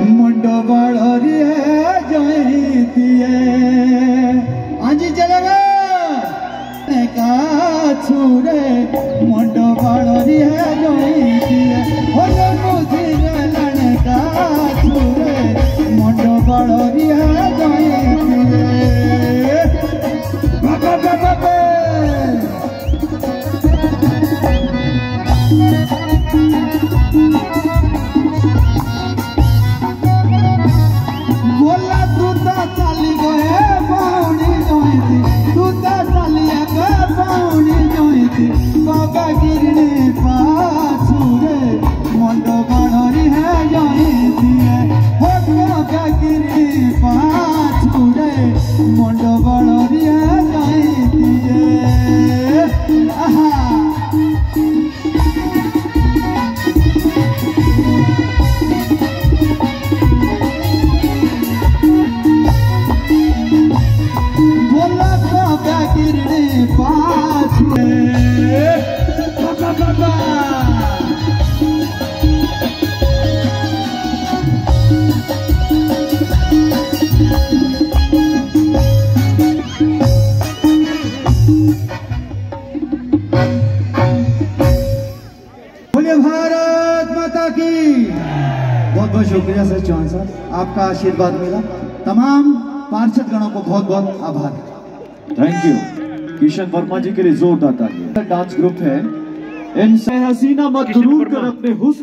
मुंडो बड़ोरी है जोईती है आज चलेगा का छुरे मुंडो बड़ोरी है जोईती है हो मुझे लड़का छुरे मुंडो बड़ोरी है जोईती है बाबा बाबा बाबा गिरने पाछुरे मुंडो बड़ोरी है जोईती है हो बाबा गिरने पाछुरे मुंडो बड़ोरी है जोईती है बोला बाबा गिरने पाछुरे बोलिए भारत माता की। बहुत बहुत शुक्रिया सर चौहान साहब, आपका आशीर्वाद मिला। तमाम पार्षद गणों को बहुत बहुत आभार। Thank you. किशन वर्मा जी के लिए जोरदार तालियां। डांस ग्रुप है, इनसे हसीना मत दूर कर अपने हुस्न